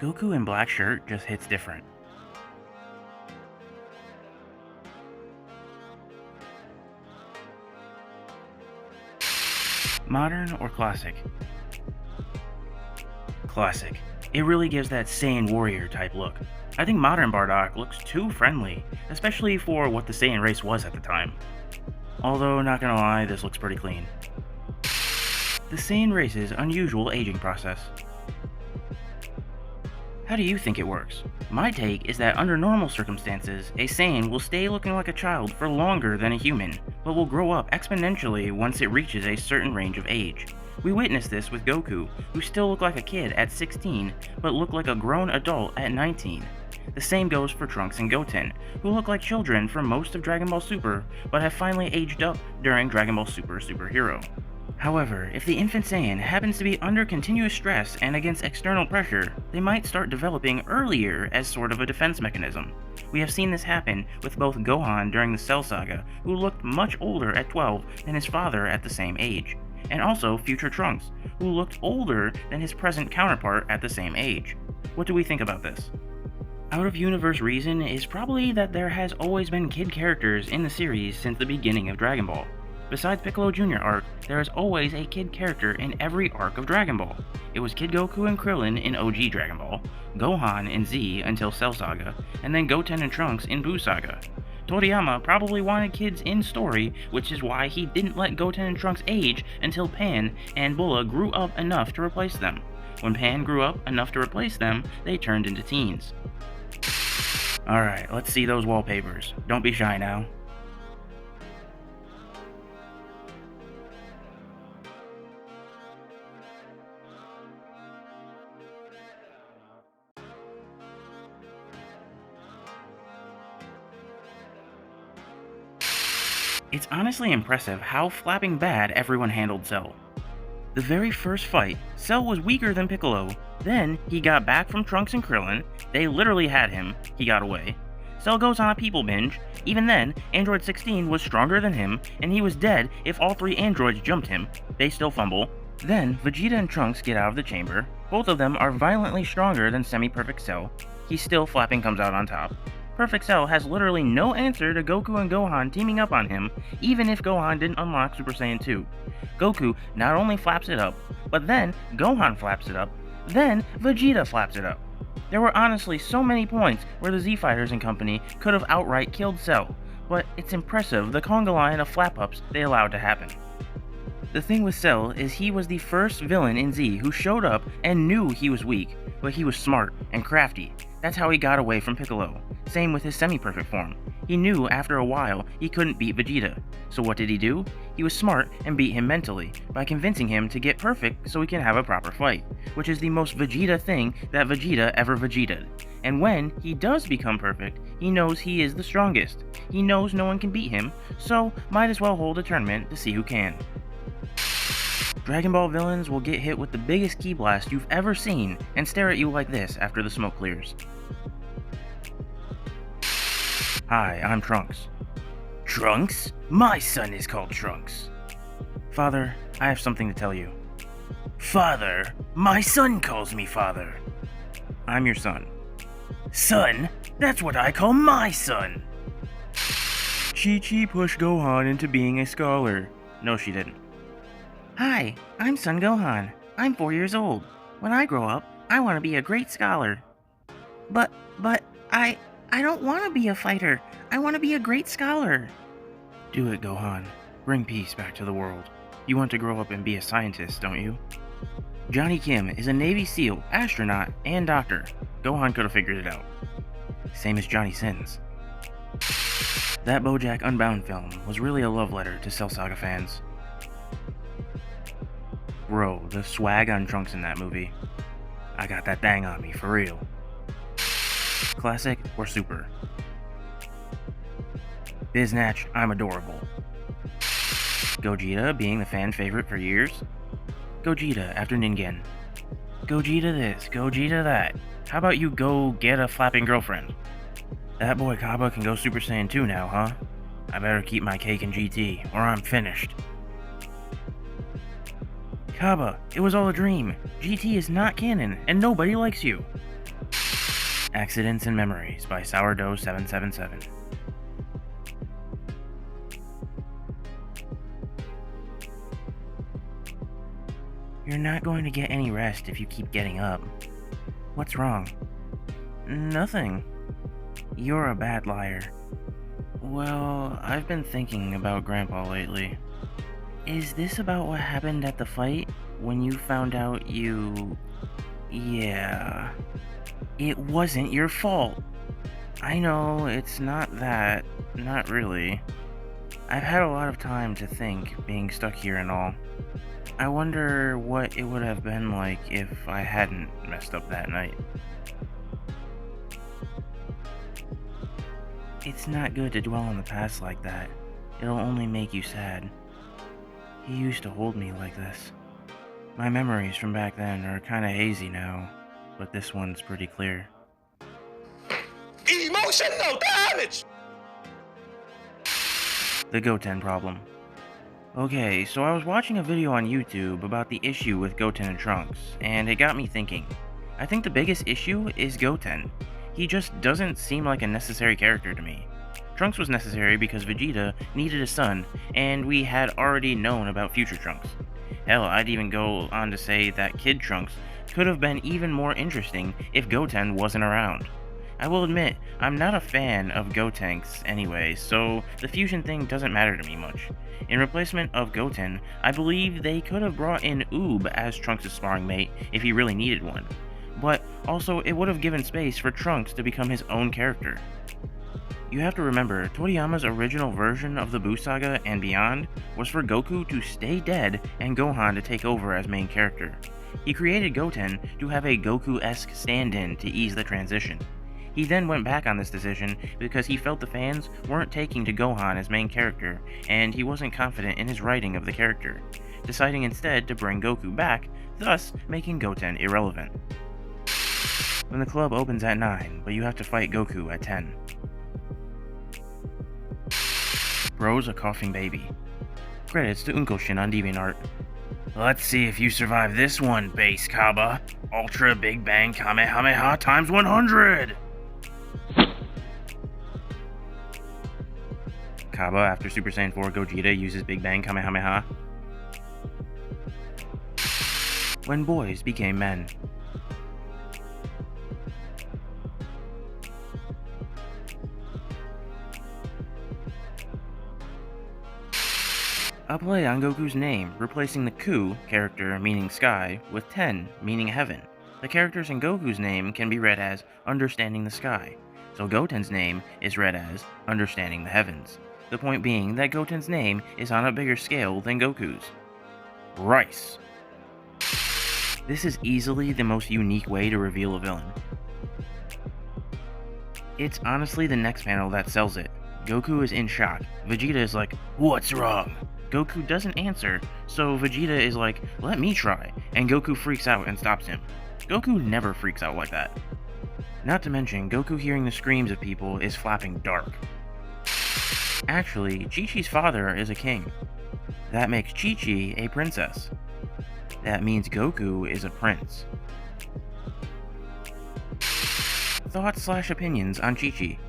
Goku in black shirt just hits different. Modern or classic? Classic. It really gives that Saiyan warrior type look. I think modern Bardock looks too friendly, especially for what the Saiyan race was at the time. Although, not gonna lie, this looks pretty clean. The Saiyan race's unusual aging process. How do you think it works? My take is that under normal circumstances, a Saiyan will stay looking like a child for longer than a human, but will grow up exponentially once it reaches a certain range of age. We witnessed this with Goku, who still looked like a kid at 16, but looked like a grown adult at 19. The same goes for Trunks and Goten, who look like children for most of Dragon Ball Super, but have finally aged up during Dragon Ball Super Super Hero. However, if the infant Saiyan happens to be under continuous stress and against external pressure, they might start developing earlier as sort of a defense mechanism. We have seen this happen with both Gohan during the Cell Saga, who looked much older at 12 than his father at the same age, and also future Trunks, who looked older than his present counterpart at the same age. What do we think about this? Out-of-universe reason is probably that there has always been kid characters in the series since the beginning of Dragon Ball. Besides Piccolo Jr. arc, there is always a kid character in every arc of Dragon Ball. It was Kid Goku and Krillin in OG Dragon Ball, Gohan and Z until Cell Saga, and then Goten and Trunks in Buu Saga. Toriyama probably wanted kids in story, which is why he didn't let Goten and Trunks age until Pan and Bulla grew up enough to replace them. When Pan grew up enough to replace them, they turned into teens. Alright, let's see those wallpapers. Don't be shy now. It's honestly impressive how flapping bad everyone handled Cell. The very first fight, Cell was weaker than Piccolo. Then, he got back from Trunks and Krillin, they literally had him, he got away. Cell goes on a people binge, even then, Android 16 was stronger than him, and he was dead if all three androids jumped him, they still fumble. Then, Vegeta and Trunks get out of the chamber, both of them are violently stronger than semi-perfect Cell, he still flapping comes out on top. Perfect Cell has literally no answer to Goku and Gohan teaming up on him, even if Gohan didn't unlock Super Saiyan 2. Goku not only flaps it up, but then Gohan flaps it up, then Vegeta flaps it up. There were honestly so many points where the Z-Fighters and company could have outright killed Cell, but it's impressive the conga line of flap-ups they allowed to happen. The thing with Cell is he was the first villain in Z who showed up and knew he was weak, but he was smart and crafty. That's how he got away from Piccolo. Same with his semi-perfect form. He knew after a while he couldn't beat Vegeta. So what did he do? He was smart and beat him mentally, by convincing him to get perfect so he can have a proper fight, which is the most Vegeta thing that Vegeta ever Vegeta'd. And when he does become perfect, he knows he is the strongest. He knows no one can beat him, so might as well hold a tournament to see who can. Dragon Ball villains will get hit with the biggest ki blast you've ever seen and stare at you like this after the smoke clears. Hi, I'm Trunks. Trunks? My son is called Trunks. Father, I have something to tell you. Father? My son calls me father. I'm your son. Son? That's what I call my son. Chi-Chi pushed Gohan into being a scholar. No, she didn't. Hi, I'm Son Gohan. I'm 4 years old. When I grow up, I want to be a great scholar. But I don't want to be a fighter. I want to be a great scholar. Do it, Gohan. Bring peace back to the world. You want to grow up and be a scientist, don't you? Johnny Kim is a Navy SEAL, astronaut, and doctor. Gohan could have figured it out. Same as Johnny Sins. That BoJack Unbound film was really a love letter to Cell Saga fans. Bro, the swag on Trunks in that movie. I got that thing on me, for real. Classic or super? Biznatch, I'm adorable. Gogeta being the fan favorite for years? Gogeta after Ningen. Gogeta this, Gogeta that. How about you go get a flapping girlfriend? That boy Kaba can go Super Saiyan 2 now, huh? I better keep my cake in GT, or I'm finished. Kaba, it was all a dream. GT is not canon, and nobody likes you. Accidents and Memories by Sourdough777. You're not going to get any rest if you keep getting up. What's wrong? Nothing. You're a bad liar. Well, I've been thinking about Grandpa lately. Is this about what happened at the fight when you found out you... Yeah. It wasn't your fault. I know, it's not that. Not really. I've had a lot of time to think, being stuck here and all. I wonder what it would have been like if I hadn't messed up that night. It's not good to dwell on the past like that. It'll only make you sad. He used to hold me like this. My memories from back then are kinda hazy now, but this one's pretty clear. Emotional damage! The Goten problem. Okay, so I was watching a video on YouTube about the issue with Goten and Trunks, and it got me thinking. I think the biggest issue is Goten. He just doesn't seem like a necessary character to me. Trunks was necessary because Vegeta needed a son, and we had already known about future Trunks. Hell, I'd even go on to say that Kid Trunks could have been even more interesting if Goten wasn't around. I will admit, I'm not a fan of Gotenks anyway, so the fusion thing doesn't matter to me much. In replacement of Goten, I believe they could have brought in Oob as Trunks' sparring mate if he really needed one. But also, it would have given space for Trunks to become his own character. You have to remember, Toriyama's original version of the Buu Saga and beyond was for Goku to stay dead and Gohan to take over as main character. He created Goten to have a Goku-esque stand-in to ease the transition. He then went back on this decision because he felt the fans weren't taking to Gohan as main character, and he wasn't confident in his writing of the character, deciding instead to bring Goku back, thus making Goten irrelevant. When the club opens at 9, but you have to fight Goku at 10. Bro's a coughing baby. Credits to Unkoshin on DeviantArt. Let's see if you survive this one, Base Kaba. Ultra Big Bang Kamehameha times 100! Kaba, after Super Saiyan 4 Gogeta, uses Big Bang Kamehameha. When boys became men. A play on Goku's name, replacing the Ku character meaning sky with Ten meaning heaven. The characters in Goku's name can be read as Understanding the Sky, so Goten's name is read as Understanding the Heavens. The point being that Goten's name is on a bigger scale than Goku's. Rice. This is easily the most unique way to reveal a villain. It's honestly the next panel that sells it. Goku is in shock. Vegeta is like, "What's wrong?" Goku doesn't answer, so Vegeta is like, "Let me try," and Goku freaks out and stops him. Goku never freaks out like that. Not to mention, Goku hearing the screams of people is flapping dark. Actually, Chi-Chi's father is a king. That makes Chi-Chi a princess. That means Goku is a prince. Thoughts/opinions on Chi-Chi.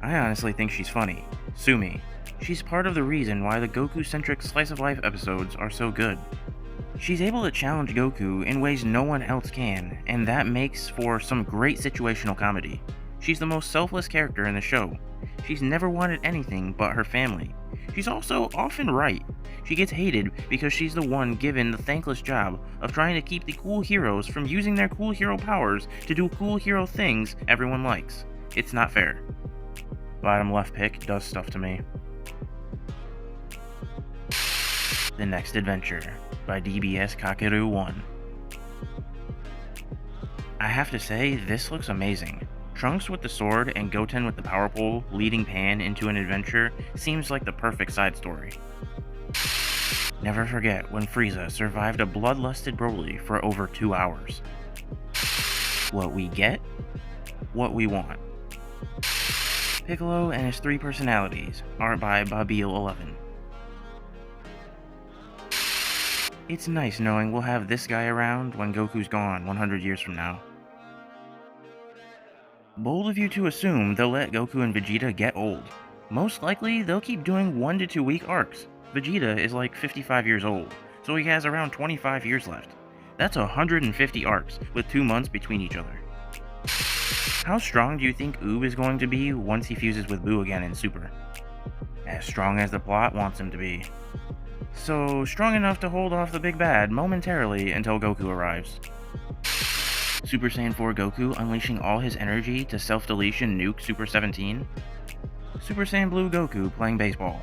I honestly think she's funny. Sue me. She's part of the reason why the Goku-centric slice-of-life episodes are so good. She's able to challenge Goku in ways no one else can, and that makes for some great situational comedy. She's the most selfless character in the show. She's never wanted anything but her family. She's also often right. She gets hated because she's the one given the thankless job of trying to keep the cool heroes from using their cool hero powers to do cool hero things everyone likes. It's not fair. Bottom left pick does stuff to me. The Next Adventure by DBS Kakeru 1. I have to say, this looks amazing. Trunks with the sword and Goten with the power pole leading Pan into an adventure seems like the perfect side story. Never forget when Frieza survived a bloodlusted Broly for over 2 hours. What we get, what we want. Piccolo and his 3 personalities, art by Babil11. It's nice knowing we'll have this guy around when Goku's gone 100 years from now. Bold of you to assume they'll let Goku and Vegeta get old. Most likely, they'll keep doing 1 to 2 week arcs. Vegeta is like 55 years old, so he has around 25 years left. That's 150 arcs, with 2 months between each other. How strong do you think Oob is going to be once he fuses with Buu again in Super? As strong as the plot wants him to be. So, strong enough to hold off the big bad momentarily until Goku arrives. Super Saiyan 4 Goku unleashing all his energy to self-deletion nuke Super 17. Super Saiyan Blue Goku playing baseball.